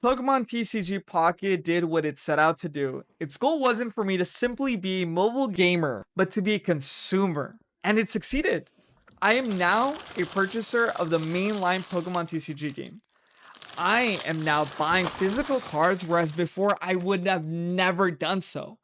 Pokemon TCG Pocket did what it set out to do. Its goal wasn't for me to simply be a mobile gamer, but to be a consumer. And it succeeded. I am now a purchaser of the mainline Pokemon TCG game. I am now buying physical cards, whereas before I would have never done so.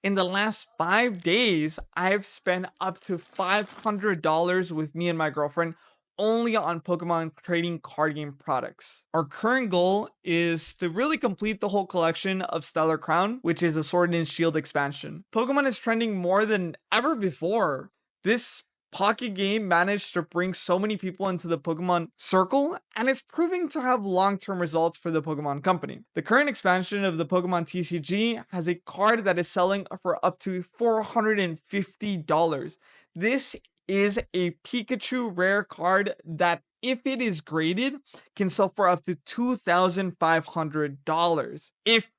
In the last 5 days, I've spent up to $500 with me and my girlfriend only on Pokemon trading card game products. Our current goal is to really complete the whole collection of Stellar Crown, which is a Sword and Shield expansion. Pokemon is trending more than ever before. This Pocket game managed to bring so many people into the Pokemon circle, and it's proving to have long-term results for the Pokemon company. The current expansion of the Pokemon TCG has a card that is selling for up to $450. This is a Pikachu rare card that, if it is graded, can sell for up to $2,500 if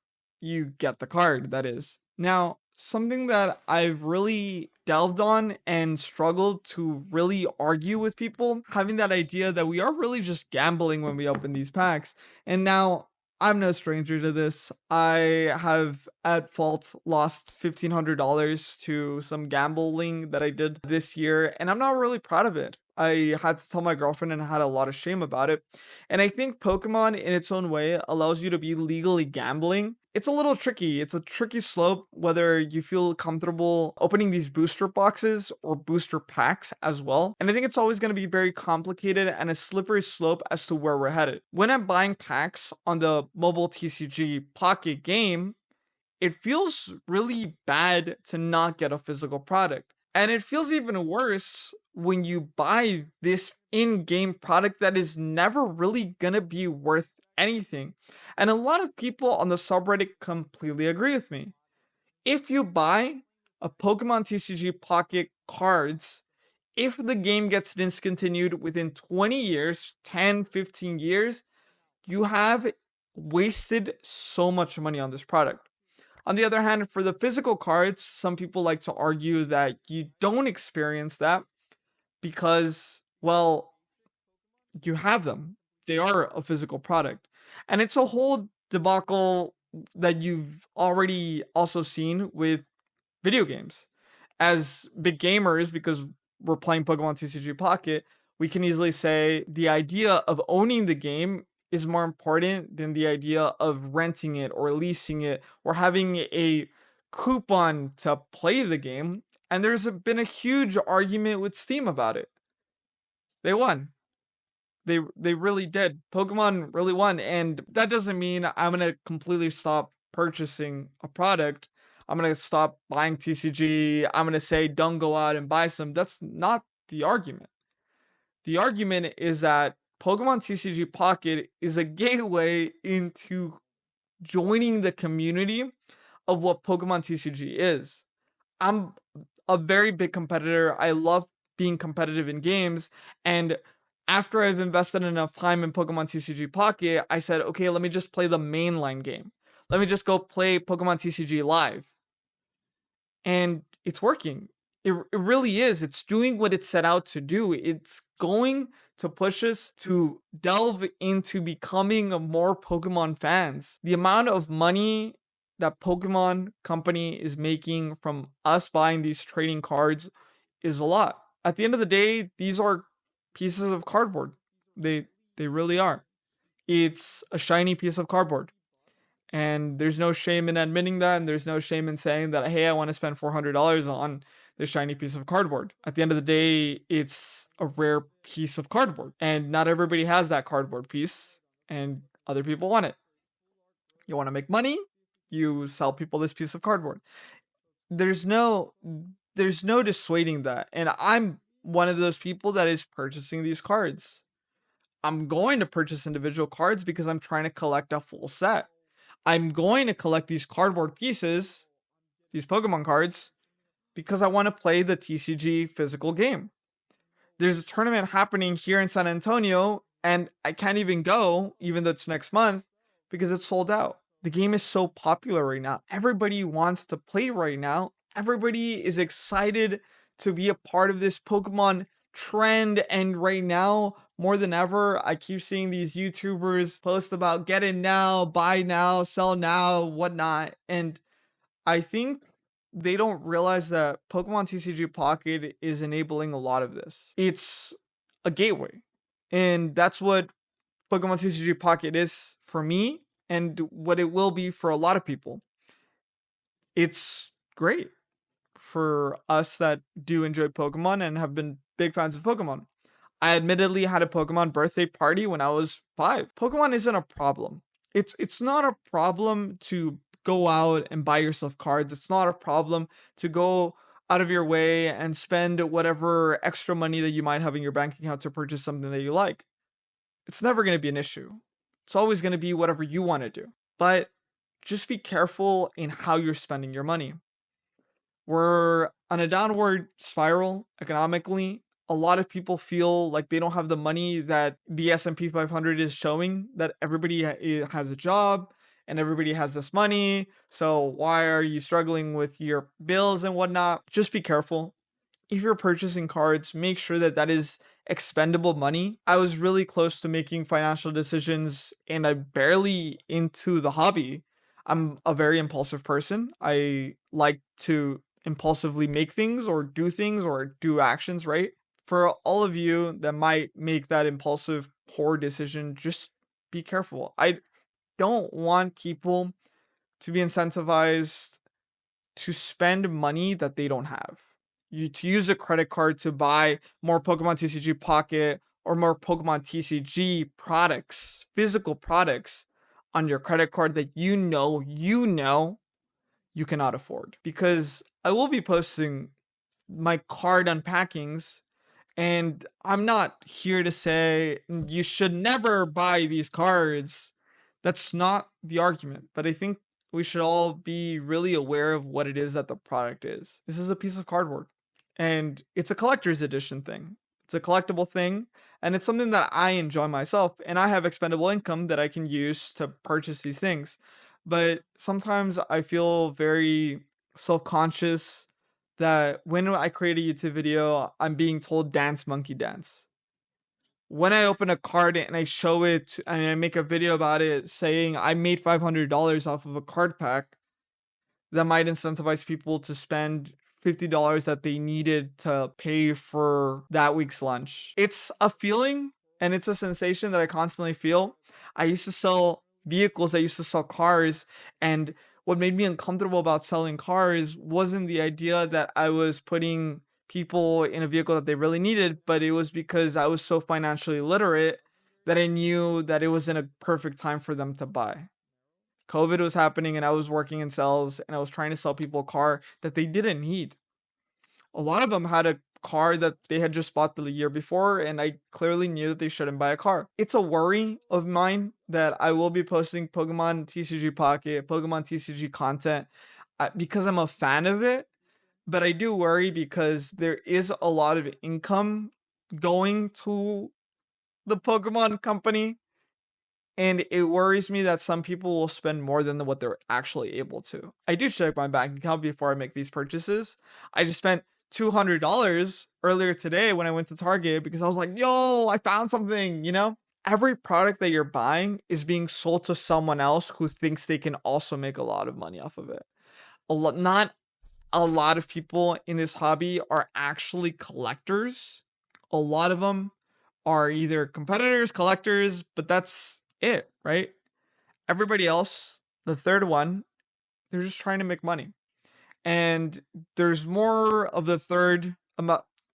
you get the card, that is. Now, something that I've really delved on and struggled to really argue with people, having that idea that we are really just gambling when we open these packs. And now I'm no stranger to this. I have at fault lost $1,500 to some gambling that I did this year, and I'm not really proud of it. I had to tell my girlfriend and I had a lot of shame about it. And I think Pokemon in its own way allows you to be legally gambling. It's a little tricky. It's a tricky slope whether you feel comfortable opening these booster boxes or booster packs as well. And I think it's always going to be very complicated and a slippery slope as to where we're headed. When I'm buying packs on the mobile TCG Pocket game, it feels really bad to not get a physical product. And it feels even worse when you buy this in-game product that is never really gonna be worth anything. And a lot of people on the subreddit completely agree with me. If you buy a Pokemon TCG Pocket cards, if the game gets discontinued within 20 years, 10, 15 years, you have wasted so much money on this product. On the other hand, for the physical cards, some people like to argue that you don't experience that because, well, you have them. They are a physical product. And it's a whole debacle that you've already also seen with video games. As big gamers, because we're playing Pokemon TCG Pocket, we can easily say the idea of owning the game is more important than the idea of renting it or leasing it or having a coupon to play the game. And been a huge argument with Steam about it. They won. They really did. Pokemon really won, and that doesn't mean I'm gonna completely stop purchasing a product. I'm gonna stop buying TCG. I'm gonna say don't go out and buy some. That's not the argument. The argument is that Pokemon TCG Pocket is a gateway into joining the community of what Pokemon TCG is. I'm a very big competitor. I love being competitive in games, and after I've invested enough time in Pokemon TCG Pocket, I said, okay, let me just play the mainline game. Let me just go play Pokemon TCG Live. And it's working. It really is. It's doing what it set out to do. It's going to push us to delve into becoming more Pokemon fans. The amount of money that Pokemon company is making from us buying these trading cards is a lot. At the end of the day, these are pieces of cardboard. They really are. It's a shiny piece of cardboard. And there's no shame in admitting that, and there's no shame in saying that, hey, I want to spend $400 on this shiny piece of cardboard. At the end of the day, it's a rare piece of cardboard. And not everybody has that cardboard piece, and other people want it. You want to make money? You sell people this piece of cardboard. There's no dissuading that. And I'm one of those people that is purchasing these cards. I'm going to purchase individual cards because I'm trying to collect a full set. I'm going to collect these cardboard pieces, these Pokemon cards, because I want to play the TCG physical game. There's a tournament happening here in San Antonio, and I can't even go, even though it's next month, because it's sold out. The game is so popular right now. Everybody wants to play right now. Everybody is excited to be a part of this Pokemon trend, and right now more than ever I keep seeing these YouTubers post about get in now, buy now, sell now, whatnot. And I think they don't realize that Pokemon TCG Pocket is enabling a lot of this. It's a gateway. And that's what Pokemon TCG Pocket is for me and what it will be for a lot of people. It's great for us that do enjoy Pokemon and have been big fans of Pokemon. I admittedly had a Pokemon birthday party when I was 5. Pokemon isn't a problem. It's not a problem to go out and buy yourself cards. It's not a problem to go out of your way and spend whatever extra money that you might have in your bank account to purchase something that you like. It's never going to be an issue. It's always going to be whatever you want to do. But just be careful in how you're spending your money. We're on a downward spiral economically. A lot of people feel like they don't have the money that the S&P 500 is showing, that everybody has a job and everybody has this money. So why are you struggling with your bills and whatnot? Just be careful. If you're purchasing cards, make sure that that is expendable money. I was really close to making financial decisions and I'm barely into the hobby. I'm a very impulsive person. I like to impulsively make things or do actions, right? For all of you that might make that impulsive poor decision, just be careful. I don't want people to be incentivized to spend money that they don't have. You to use a credit card to buy more Pokemon TCG Pocket or more Pokemon TCG products, physical products on your credit card that you cannot afford. Because I will be posting my card unpackings and I'm not here to say you should never buy these cards. That's not the argument. But I think we should all be really aware of what it is that the product is. This is a piece of cardboard and it's a collector's edition thing. It's a collectible thing and it's something that I enjoy myself and I have expendable income that I can use to purchase these things. But sometimes I feel very self-conscious that when I create a YouTube video, I'm being told dance monkey dance. When I open a card and I show it and I make a video about it saying I made $500 off of a card pack, that might incentivize people to spend $50 that they needed to pay for that week's lunch. It's a feeling and it's a sensation that I constantly feel. I used to sell vehicles, I used to sell cars, and what made me uncomfortable about selling cars wasn't the idea that I was putting people in a vehicle that they really needed, but it was because I was so financially literate that I knew that it wasn't a perfect time for them to buy. COVID was happening and I was working in sales and I was trying to sell people a car that they didn't need. A lot of them had a car that they had just bought the year before and I clearly knew that they shouldn't buy a car. It's a worry of mine that I will be posting Pokemon TCG Pocket, Pokemon TCG content because I'm a fan of it, but I do worry because there is a lot of income going to the Pokemon company. And it worries me that some people will spend more than what they're actually able to. I do check my bank account before I make these purchases. I just spent $200 earlier today when I went to Target because I was like, yo, I found something, you know? Every product that you're buying is being sold to someone else who thinks they can also make a lot of money off of it. Not a lot of people in this hobby are actually collectors. A lot of them are either competitors, collectors, but that's it, right? Everybody else, the third one, they're just trying to make money. And there's more of the third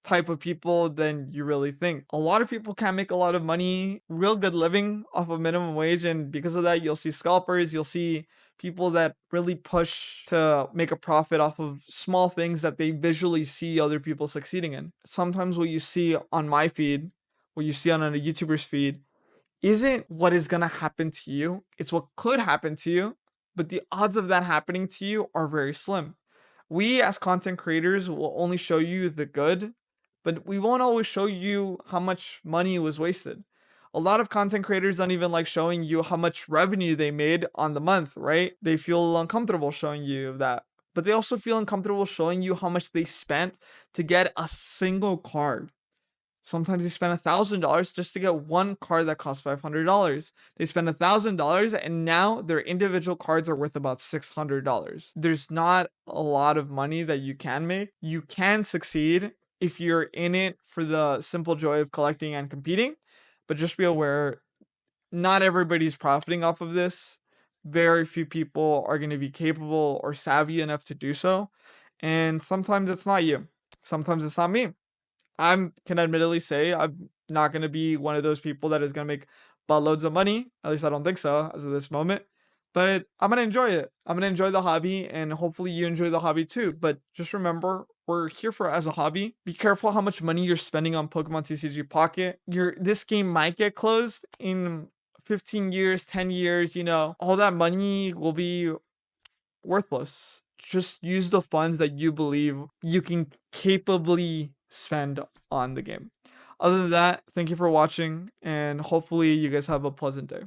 type of people than you really think. A lot of people can't make a lot of money, real good living off of minimum wage. And because of that, you'll see scalpers, you'll see people that really push to make a profit off of small things that they visually see other people succeeding in. Sometimes what you see on my feed, what you see on a YouTuber's feed, isn't what is going to happen to you. It's what could happen to you, but the odds of that happening to you are very slim. We as content creators will only show you the good, but we won't always show you how much money was wasted. A lot of content creators don't even like showing you how much revenue they made on the month, right? They feel uncomfortable showing you that. But they also feel uncomfortable showing you how much they spent to get a single card. Sometimes they spend $1,000 just to get one card that costs $500. They spend $1,000 and now their individual cards are worth about $600. There's not a lot of money that you can make. You can succeed if you're in it for the simple joy of collecting and competing, but just be aware not everybody's profiting off of this. Very few people are going to be capable or savvy enough to do so. And sometimes it's not you. Sometimes it's not me. Can admittedly say I'm not gonna be one of those people that is gonna make buttloads of money. At least I don't think so as of this moment. But I'm gonna enjoy it. I'm gonna enjoy the hobby, and hopefully you enjoy the hobby too. But just remember, we're here for it as a hobby. Be careful how much money you're spending on Pokemon TCG Pocket. This game might get closed in 15 years, 10 years. All that money will be worthless. Just use the funds that you believe you can capably spend on the game. Other than that, thank you for watching, and hopefully you guys have a pleasant day.